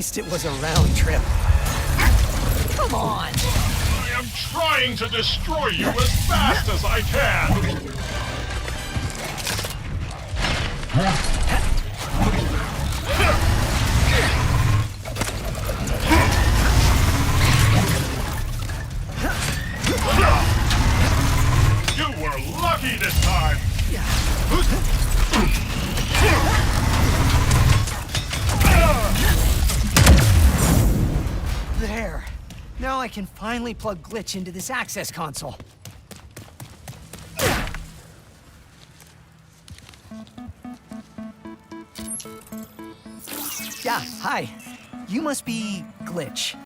least it was a round trip. Come on! I am trying to destroy you as fast as I can! You were lucky this time! There. Now I can finally plug Glitch into this access console. Yeah, hi. You must be Glitch.